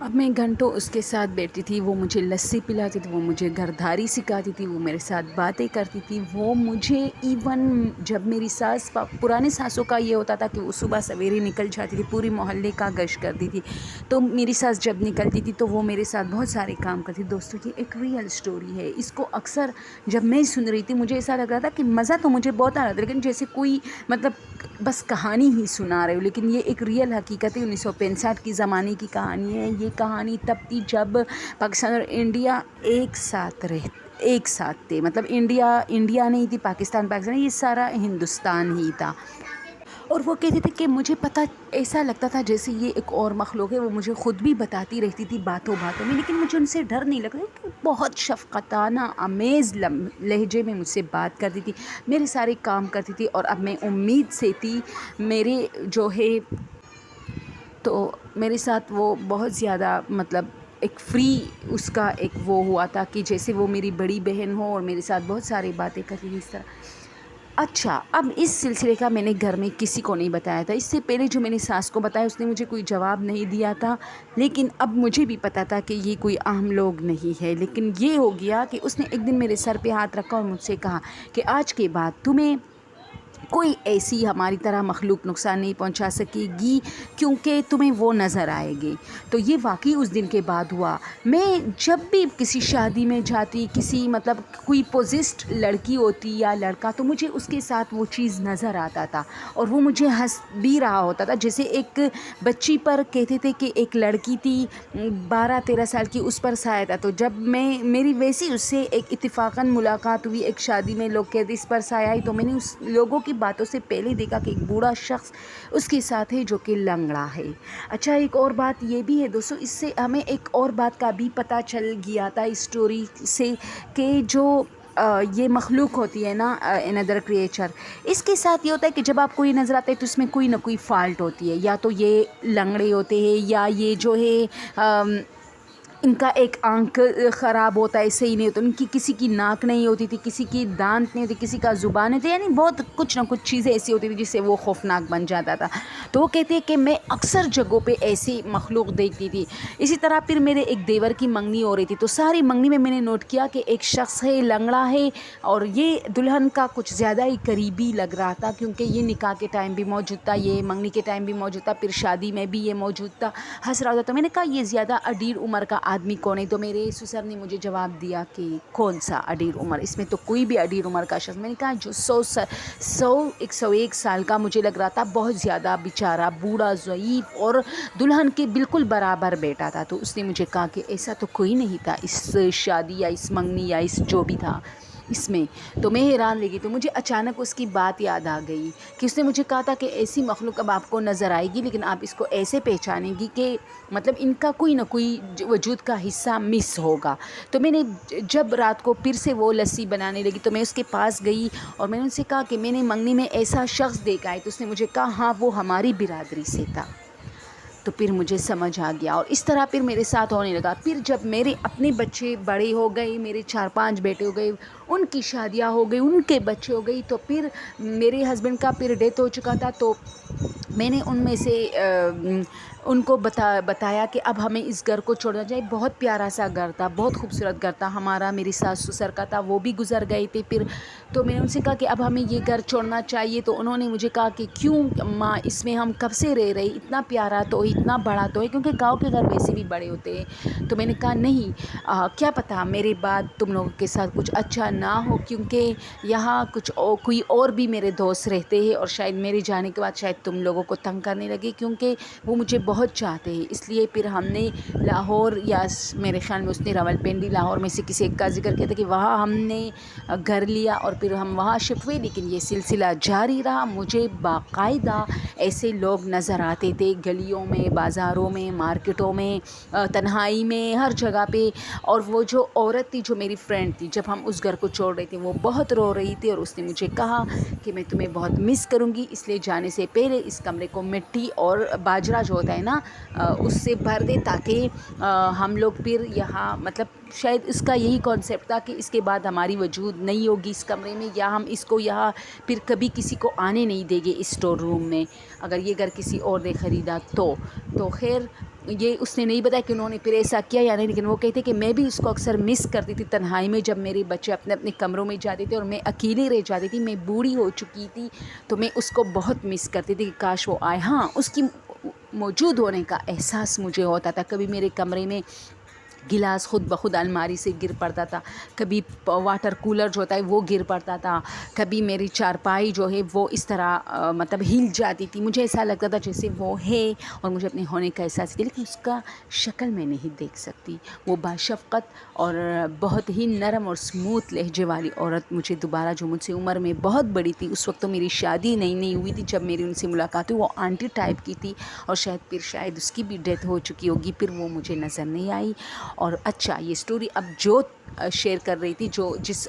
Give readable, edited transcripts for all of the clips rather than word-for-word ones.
اب میں گھنٹوں اس کے ساتھ بیٹھتی تھی، وہ مجھے لسی پلاتی تھی، وہ مجھے گھرداری سکھاتی تھی، وہ میرے ساتھ باتیں کرتی تھی، وہ مجھے ایون جب میری ساس پرانے ساسوں کا یہ ہوتا تھا کہ وہ صبح سویرے نکل جاتی تھی، پوری محلے کا گشت کرتی تھی، تو میری ساس جب نکلتی تھی تو وہ میرے ساتھ بہت سارے کام کرتی تھی۔ دوستوں یہ ایک ریئل سٹوری ہے، اس کو اکثر جب میں سن رہی تھی مجھے ایسا لگ رہا تھا کہ مزہ تو مجھے بہت آ رہا تھا، لیکن جیسے کوئی مطلب بس کہانی ہی سنا رہے ہو، لیکن یہ ایک ریئل حقیقت ہے۔ 1965 کی زمانے کی کہانی ہے یہ۔ کہانی تب تھی جب پاکستان اور انڈیا ایک ساتھ تھے، مطلب انڈیا نہیں تھی، پاکستان یہ سارا ہندوستان ہی تھا۔ اور وہ کہتے تھے کہ مجھے پتہ ایسا لگتا تھا جیسے یہ ایک اور مخلوق ہے، وہ مجھے خود بھی بتاتی رہتی تھی باتوں میں، لیکن مجھے ان سے ڈر نہیں لگتا کہ بہت شفقتانہ امیز لہجے میں مجھ سے بات کرتی تھی، میرے سارے کام کرتی تھی، اور اب میں امید سے تھی میرے جو ہے تو میرے ساتھ وہ بہت زیادہ مطلب ایک فری اس کا ایک وہ ہوا تھا کہ جیسے وہ میری بڑی بہن ہو اور میرے ساتھ بہت ساری باتیں کرتی تھی اس طرح۔ اچھا، اب اس سلسلے کا میں نے گھر میں کسی کو نہیں بتایا تھا، اس سے پہلے جو میں نے ساس کو بتایا اس نے مجھے کوئی جواب نہیں دیا تھا، لیکن اب مجھے بھی پتا تھا کہ یہ کوئی عام لوگ نہیں ہے، لیکن یہ ہو گیا کہ اس نے ایک دن میرے سر پہ ہاتھ رکھا اور مجھ سے کہا کہ آج کے بعد تمہیں کوئی ایسی ہماری طرح مخلوق نقصان نہیں پہنچا سکے گی، کیونکہ تمہیں وہ نظر آئے گی۔ تو یہ واقعی اس دن کے بعد ہوا۔ میں جب بھی کسی شادی میں جاتی، کسی مطلب کوئی پوزیسڈ لڑکی ہوتی یا لڑکا، تو مجھے اس کے ساتھ وہ چیز نظر آتا تھا، اور وہ مجھے ہنس بھی رہا ہوتا تھا، جیسے ایک بچی پر کہتے تھے کہ ایک لڑکی تھی 12-13 سال کی، اس پر سایہ تھا، تو جب میری ویسی اس سے ایک اتفاقاً ملاقات ہوئی ایک شادی میں، لوگ کہتے اس پر سایہ آئی، تو میں نے اس لوگوں کی باتوں سے پہلے دیکھا کہ ایک بوڑھا شخص اس کے ساتھ ہے جو کہ لنگڑا ہے۔ اچھا، ایک اور بات یہ بھی ہے دوستو، اس سے ہمیں ایک اور بات کا بھی پتہ چل گیا تھا اس سٹوری سے، کہ جو یہ مخلوق ہوتی ہے نا، another creature، اس کے ساتھ یہ ہوتا ہے کہ جب آپ کو یہ نظر آتا ہے تو اس میں کوئی نہ کوئی فالٹ ہوتی ہے، یا تو یہ لنگڑے ہوتے ہیں، یا یہ جو ہے ان کا ایک آنکھ خراب ہوتا ہے، صحیح نہیں ہوتا، ان کی کسی کی ناک نہیں ہوتی تھی، کسی کی دانت نہیں ہوتی، کسی کا زبان نہیں تھی، یعنی بہت کچھ نہ کچھ چیزیں ایسی ہوتی تھی جس سے وہ خوفناک بن جاتا تھا۔ تو وہ کہتے ہیں کہ میں اکثر جگہوں پہ ایسی مخلوق دیکھتی تھی۔ اسی طرح پھر میرے ایک دیور کی منگنی ہو رہی تھی، تو ساری منگنی میں نے نوٹ کیا کہ ایک شخص ہے، لنگڑا ہے، اور یہ دلہن کا کچھ زیادہ ہی قریبی لگ رہا تھا، کیونکہ یہ نکاح کے ٹائم بھی موجود تھا، یہ منگنی کے ٹائم بھی موجود تھا، پھر شادی میں بھی یہ موجود تھا، ہنس رہا تھا۔ تو میں نے کہا یہ زیادہ اڈیر عمر کا آدمی کون ہے؟ تو میرے سسر نے مجھے جواب دیا کہ کون سا اڈیر عمر، اس میں تو کوئی بھی اڈیر عمر کا شخص، میں نے کہا جو 101 سال کا مجھے لگ رہا تھا، بہت زیادہ بیچارہ بوڑھا ضعیف، اور دلہن کے بالکل برابر بیٹا تھا۔ تو اس نے مجھے کہا کہ ایسا تو کوئی نہیں تھا اس شادی یا اس منگنی یا اس جو بھی تھا اس میں۔ تو میں حیران رہ گئی، تو مجھے اچانک اس کی بات یاد آ گئی کہ اس نے مجھے کہا تھا کہ ایسی مخلوق اب آپ کو نظر آئے گی، لیکن آپ اس کو ایسے پہچانیں گی کہ مطلب ان کا کوئی نہ کوئی وجود کا حصہ مس ہوگا۔ تو میں نے جب رات کو پھر سے وہ لسی بنانے لگی تو میں اس کے پاس گئی، اور میں نے ان سے کہا کہ میں نے منگنی میں ایسا شخص دیکھا ہے، تو اس نے مجھے کہا ہاں وہ ہماری برادری سے تھا۔ تو پھر مجھے سمجھ آ گیا، اور اس طرح پھر میرے ساتھ ہونے لگا۔ پھر جب میرے اپنے بچے بڑے ہو گئے، میرے 4-5 بیٹے ہو گئے، ان کی شادیاں ہو گئی، ان کے بچے ہو گئی، تو پھر میرے ہسبینڈ کا پھر ڈیتھ ہو چکا تھا، تو میں نے ان میں سے ان کو بتایا کہ اب ہمیں اس گھر کو چھوڑنا چاہیے۔ بہت پیارا سا گھر تھا، بہت خوبصورت گھر تھا ہمارا، میری ساس سسر کا تھا، وہ بھی گزر گئے تھے پھر۔ تو میں نے ان سے کہا کہ اب ہمیں یہ گھر چھوڑنا چاہیے، تو انہوں نے مجھے کہا کہ کیوں ماں، اس میں ہم کب سے رہ رہے، اتنا پیارا تو ہے، اتنا بڑا تو ہے، کیونکہ گاؤں کے گھر ویسے بھی بڑے ہوتے ہیں۔ تو میں نے کہا نہیں، کیا پتہ میرے بعد تم لوگوں کے ساتھ کچھ اچھا نہ ہو، کیونکہ یہاں کوئی اور بھی میرے دوست رہتے ہیں، اور شاید میرے جانے کے بعد شاید تم لوگوں کو تنگ کرنے لگے، کیونکہ وہ مجھے بہت چاہتے ہیں۔ اس لیے پھر ہم نے لاہور، یا میرے خیال میں اس نے راولپنڈی، لاہور میں سے کسی ایک کا ذکر کیا تھا کہ وہاں ہم نے گھر لیا، اور پھر ہم وہاں شفٹ ہوئے، لیکن یہ سلسلہ جاری رہا۔ مجھے باقاعدہ ایسے لوگ نظر آتے تھے گلیوں میں، بازاروں میں، مارکیٹوں میں، تنہائی میں، ہر جگہ پہ۔ اور وہ جو عورت تھی جو میری فرینڈ تھی، جب ہم اس گھر کو چھوڑ رہے تھے وہ بہت رو رہی تھی، اور اس نے مجھے کہا کہ میں تمہیں بہت مس کروں گی، اس لیے جانے سے پہلے اس کمرے کو مٹی اور باجرہ جو ہوتا ہے نا اس سے بھر دے، تاکہ ہم لوگ پھر یہاں مطلب شاید اس کا یہی کانسیپٹ تھا کہ اس کے بعد ہماری وجود نہیں ہوگی اس کمرے میں، یا ہم اس کو یہاں پھر کبھی کسی کو آنے نہیں دیں گے اس اسٹور روم میں، اگر یہ گھر کسی اور نے خریدا تو خیر یہ اس نے نہیں بتایا کہ انہوں نے پھر ایسا کیا یا نہیں، لیکن وہ کہتے کہ میں بھی اس کو اکثر مس کرتی تھی تنہائی میں، جب میرے بچے اپنے اپنے کمروں میں جاتے تھے اور میں اکیلی رہ جاتی تھی، میں بوڑھی ہو چکی تھی، تو میں اس کو بہت مس کرتی تھی کہ کاش وہ آئے. ہاں، اس کی موجود ہونے کا احساس مجھے ہوتا تھا. کبھی میرے کمرے میں گلاس خود بخود الماری سے گر پڑتا تھا، کبھی واٹر کولر جو ہوتا ہے وہ گر پڑتا تھا، کبھی میری چارپائی جو ہے وہ اس طرح مطلب ہل جاتی تھی. مجھے ایسا لگتا تھا جیسے وہ ہے اور مجھے اپنے ہونے کا احساس تھی، لیکن اس کا شکل میں نہیں دیکھ سکتی. وہ باشفقت اور بہت ہی نرم اور سموتھ لہجے والی عورت مجھے دوبارہ، جو مجھ سے عمر میں بہت بڑی تھی، اس وقت تو میری شادی نئی ہوئی تھی جب میری ان سے ملاقات ہوئی. وہ آنٹی ٹائپ کی تھی اور شاید اس کی بھی ڈیتھ ہو چکی ہوگی، پھر وہ مجھے نظر نہیں آئی. اور اچھا، یہ سٹوری اب جو شیئر کر رہی تھی، جس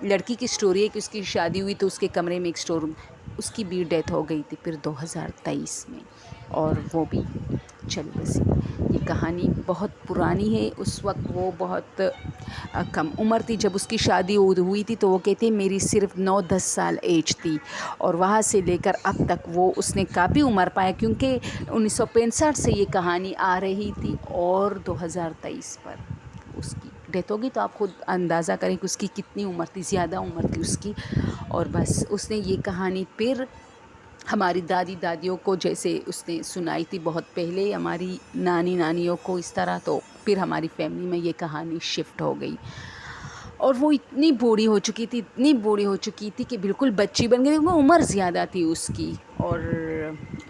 لڑکی کی سٹوری ہے کہ اس کی شادی ہوئی تو اس کے کمرے میں ایک اسٹور روم، اس کی بھی ڈیتھ ہو گئی تھی پھر 2023 میں، اور وہ بھی چلی بسی. یہ کہانی بہت پرانی ہے. اس وقت وہ بہت کم عمر تھی جب اس کی شادی ہوئی تھی، تو وہ کہتے ہیں میری صرف 9-10 سال ایج تھی، اور وہاں سے لے کر اب تک اس نے کافی عمر پایا، کیونکہ 1965 سے یہ کہانی آ رہی تھی اور 2023 پر اس کی ڈیتھ ہوگی. تو آپ خود اندازہ کریں کہ اس کی کتنی عمر تھی، زیادہ عمر تھی اس کی. اور بس اس نے یہ کہانی پھر ہماری دادیوں کو جیسے اس نے سنائی تھی بہت پہلے، ہماری نانیوں کو اس طرح، تو پھر ہماری فیملی میں یہ کہانی شفٹ ہو گئی. اور وہ اتنی بوڑھی ہو چکی تھی کہ بالکل بچی بن گئی. وہ عمر زیادہ تھی اس کی، اور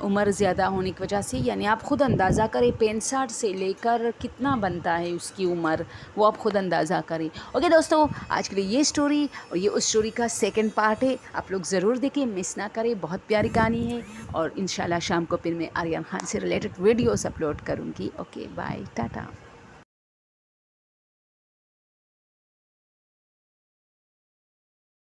عمر زیادہ ہونے کی وجہ سے یعنی آپ خود اندازہ کریں 65 سے لے کر کتنا بنتا ہے اس کی عمر، وہ آپ خود اندازہ کریں. اوکے دوستو، آج کے لیے یہ سٹوری، اور یہ اس سٹوری کا سیکنڈ پارٹ ہے، آپ لوگ ضرور دیکھیں، مس نہ کریں. بہت پیاری کہانی ہے، اور انشاءاللہ شام کو پھر میں آریان خان سے ریلیٹڈ ویڈیوز اپلوڈ کروں گی. Okay, bye, Tata.